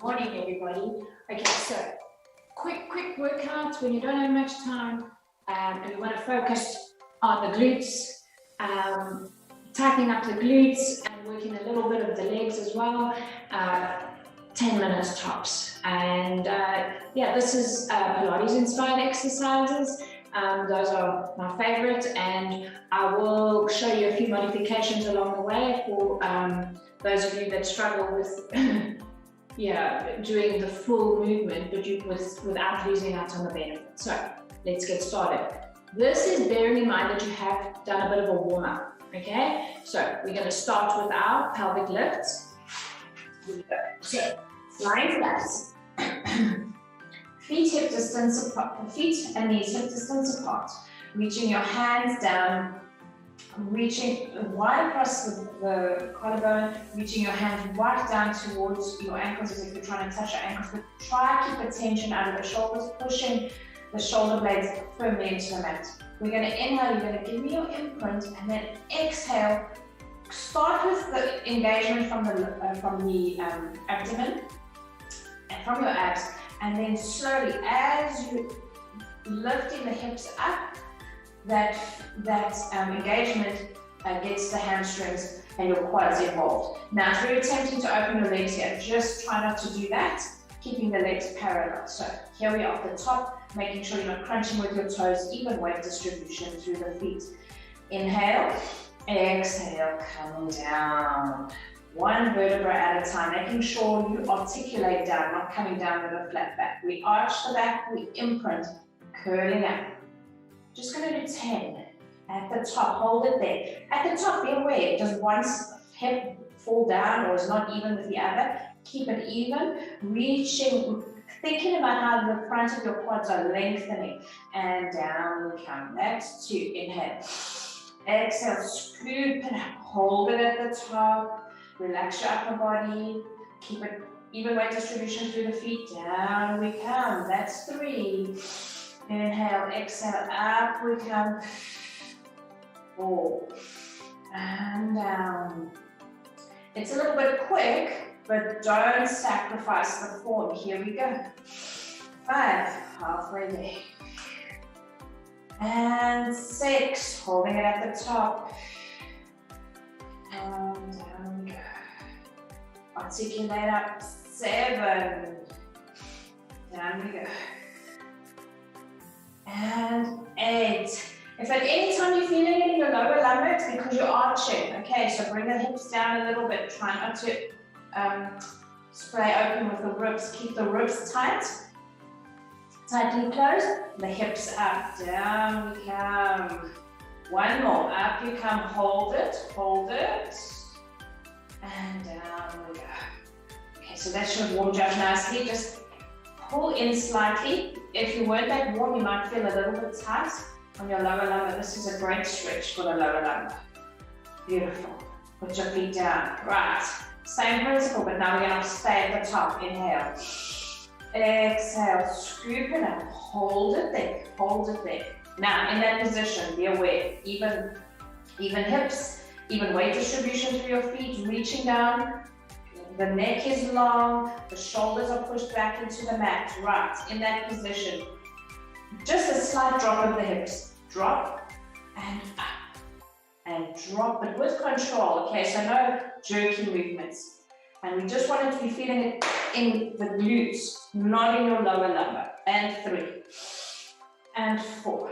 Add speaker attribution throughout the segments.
Speaker 1: Morning, everybody. Okay, so quick workouts when you don't have much time, and you want to focus on the glutes, tightening up the glutes and working a little bit of the legs as well. 10 minutes tops. And yeah, this is Pilates inspired exercises. Those are my favorite, and I will show you a few modifications along the way for those of you that struggle with doing the full movement, but without losing out on the benefit. So let's get started. This is bearing in mind that you have done a bit of a warm up, okay? So we're gonna start with our pelvic lifts. Here we go. So, lying flat. Feet hip distance apart, feet and knees hip distance apart. Reaching your hands down, reaching wide across the collarbone, reaching your hands right down towards your ankles as if you're trying to touch your ankles, but try to keep the tension out of the shoulders, pushing the shoulder blades firmly into the mat. We're going to inhale, you're going to give me your imprint, and then exhale. Start with the engagement from the abdomen and from your abs, and then slowly, as you're lifting the hips up, that engagement gets the hamstrings and your quads involved. Now, if you're attempting to open your legs here, just try not to do that, keeping the legs parallel. So here we are at the top, making sure you're not crunching with your toes, even weight distribution through the feet. Inhale, exhale, come down. One vertebra at a time, making sure you articulate down, not coming down with a flat back. We arch the back, we imprint, curling up. Just going to do 10 at the top, hold it there. At the top, be aware, does one hip fall down or is not even with the other? Keep it even, reaching, thinking about how the front of your quads are lengthening, and down we come. That's 2, inhale. Exhale, scoop it up, hold it at the top, relax your upper body, keep it even weight distribution through the feet, down we come. That's 3. Inhale, exhale, up we come. 4, and down. It's a little bit quick, but don't sacrifice the form. Here we go. 5, halfway there. And 6, holding it at the top. And down we go. Articulate up. 7, down we go. And 8. If at any time you're feeling it in your lower lumbar, it's because you're arching. Okay, so bring the hips down a little bit. Try not to spray open with the ribs. Keep the ribs tight. Tightly closed. The hips up. Down we come. One more. Up you come. Hold it. Hold it. And down we go. Okay, so that should have warmed you up nicely. Just pull in slightly. If you weren't that warm, you might feel a little bit tight on your lower lumbar. This is a great stretch for the lower lumbar. Beautiful. Put your feet down. Right. Same principle, but now we're going to stay at the top. Inhale. Exhale. Scoop it up. Hold it there. Hold it there. Now, in that position, be aware. Even hips, even weight distribution through your feet, reaching down. The neck is long, the shoulders are pushed back into the mat. Right, in that position. Just a slight drop of the hips. Drop and up. And drop, but with control. Okay, so no jerky movements. And we just want to be feeling it in the glutes, not in your lower lumbar. And 3. And 4.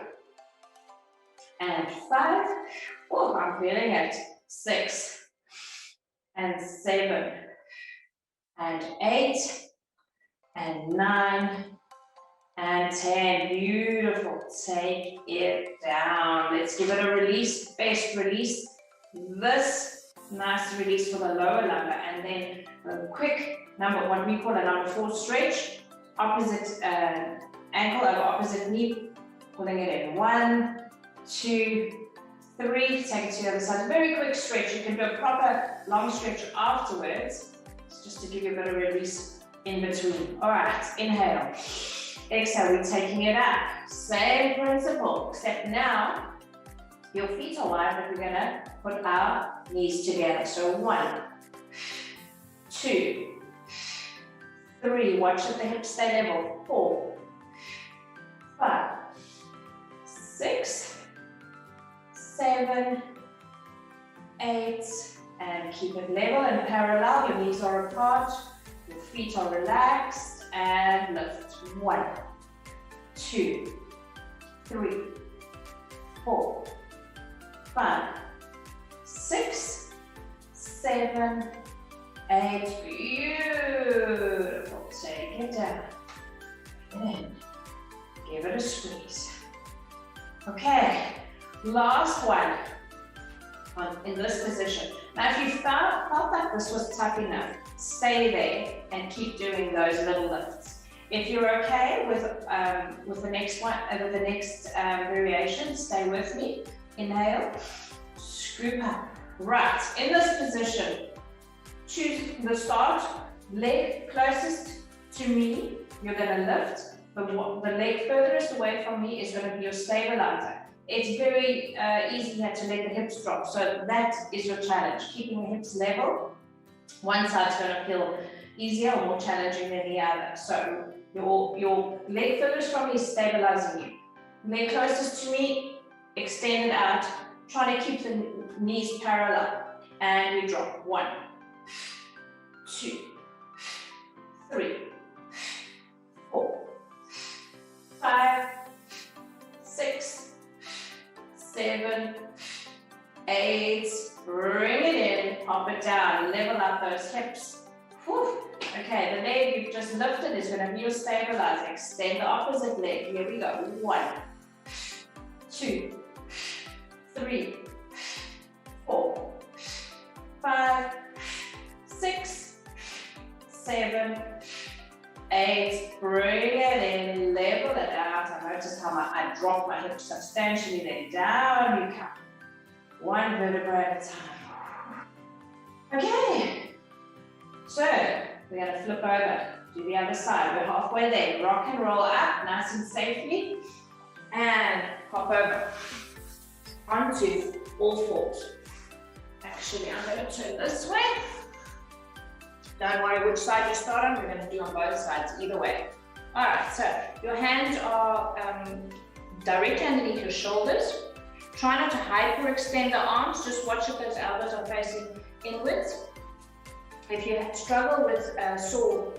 Speaker 1: And 5. Oh, I'm feeling it. 6. And 7. And 8, and 9, and 10. Beautiful. Take it down. Let's give it a release. Best release. This nice release for the lower lumbar, and then a quick what we call a number 4 stretch. Opposite ankle over opposite knee. Pulling it in. 1, 2, 3. Take it to the other side. Very quick stretch. You can do a proper long stretch afterwards, just to give you a bit of release in between. All right, inhale. Exhale, we're taking it up. Same principle, except now your feet are wide, but we're gonna put our knees together. So 1, 2, 3, watch that the hips stay level. 4, 5, 6, 7, 8, and keep it level and parallel. Your knees are apart, your feet are relaxed, and lift. 1, 2, 3, 4, 5, 6, 7, 8. Beautiful. Take it down. Breathe in. Give it a squeeze. Okay, last one in this position. Now, if you felt like this was tough enough, stay there and keep doing those little lifts. If you're okay with the next one, variation, stay with me. Inhale, scoop up. Right, in this position, choose the start, leg closest to me, you're going to lift. The leg furthest away from me is going to be your stabilizer. It's very easy here to let the hips drop, so that is your challenge, keeping the hips level. One side's going to feel easier or more challenging than the other. So your leg furthest from me is stabilizing you. Leg closest to me, extend it out, try to keep the knees parallel, and we drop. 1, 2, 3, 4, 5, 6, 7, 8, bring it in, pop it down, level up those hips. Whew. Okay, the leg you've just lifted is going to be your stabilizer. Extend the opposite leg. Here we go. 1, 2, 3, 4, 5, 6, 7, 8. Bring it in, level it out. I noticed how I drop my hips substantially. Then down you come. 1 vertebra at a time. Okay. So we're going to flip over to the other side. We're halfway there. Rock and roll up, nice and safely. And hop over onto all fours. Actually, I'm going to turn this way. Don't worry which side you start on. We're going to do on both sides, either way. All right, so your hands are directly underneath your shoulders. Try not to hyperextend the arms. Just watch if those elbows are facing inwards. If you struggle with sore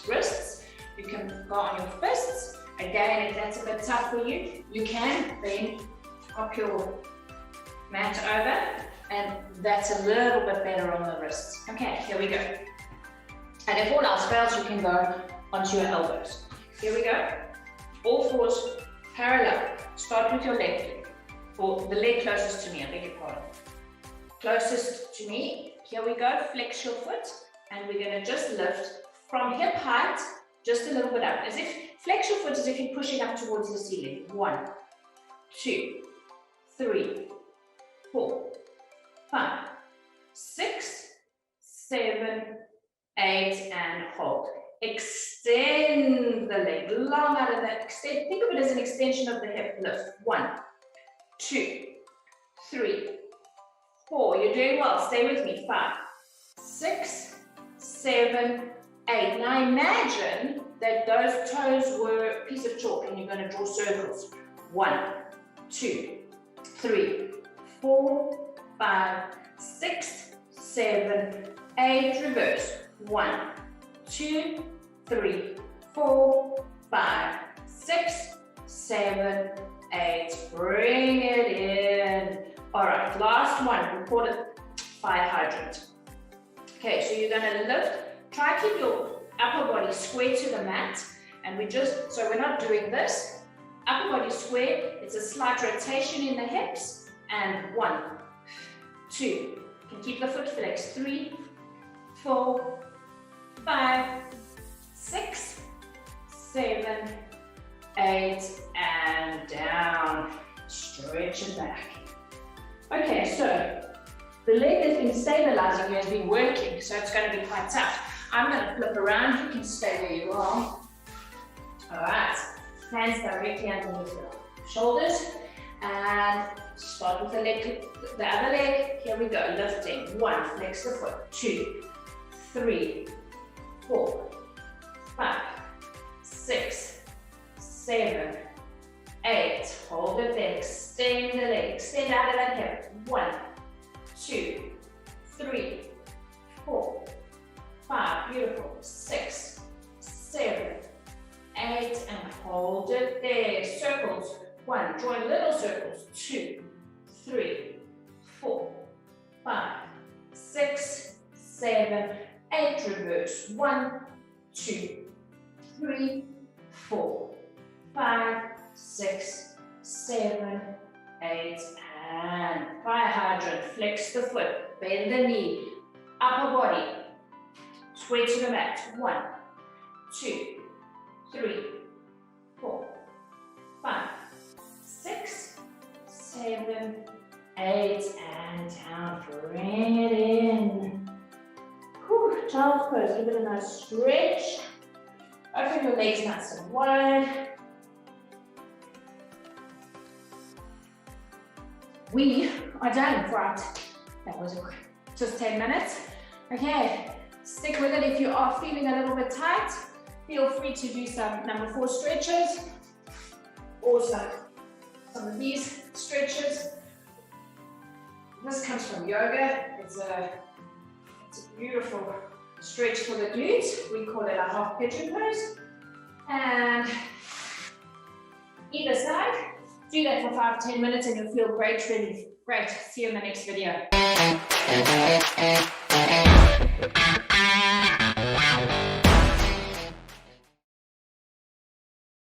Speaker 1: wrists, you can go on your fists. Again, if that's a bit tough for you, you can then hop your mat over, and that's a little bit better on the wrists. Okay, here we go. And if all else fails, you can go onto your elbows. Here we go. All fours parallel. Start with your left leg, or the leg closest to me, I beg your pardon. Closest to me. Here we go, flex your foot, and we're going to just lift from hip height, just a little bit up. Flex your foot as if you're pushing up towards the ceiling. 1, 2, 3, 4, 5, 6, 7, 8, and hold. Extend the leg, long out of that. Think of it as an extension of the hip. Lift. 1, 2, 3, 4, you're doing well, stay with me. 5, 6, 7, 8. Now imagine that those toes were a piece of chalk and you're going to draw circles. 1, 2, 3, 4, 5, 6, 7, 8. Reverse. 1, 2, 3, 4, 5, 6, 7, 8. Bring it in. All right, last one, we call it fire hydrant. Okay, so you're going to lift, try to keep your upper body square to the mat, and so we're not doing this. Upper body square, it's a slight rotation in the hips, and 1, 2, you can keep the foot flexed, 3, 4, 5, 6, 7, 8, and down. Stretch it back. Okay, so the leg that's been stabilizing you has been working, so it's going to be quite tough. I'm going to flip around. You can stay where you are. All right, hands directly underneath your shoulders, and start with the other leg. Here we go, lifting. 1, flex the foot. 2, 3, 4, 5, 6, 7, 8. Hold it there. Extend the leg. Extend out of that hip. 1, 2, 3, 4, 5. Beautiful. 6, 7, 8. And hold it there. Circles. 1. Join little circles. 2, 3, 4, 5, 6, 7, 8. Reverse. 1, 2, 3, 4, 5, 6, 7, 8. And fire hydrant. Flex the foot. Bend the knee. Upper body. Sway to the mat. 1, 2, 3, 4, 5, 6, 7, 8. And down. Bring it in. Whew, child's pose. Give it a nice stretch. Open your legs nice and wide. We are done. Right. That was just 10 minutes. Okay. Stick with it. If you are feeling a little bit tight, feel free to do some number 4 stretches or some of these stretches. This comes from yoga. It's a beautiful stretch for the glutes. We call it a half pigeon pose. And either side. Do that for 5-10 minutes and you'll feel great, really great. See you in the next video.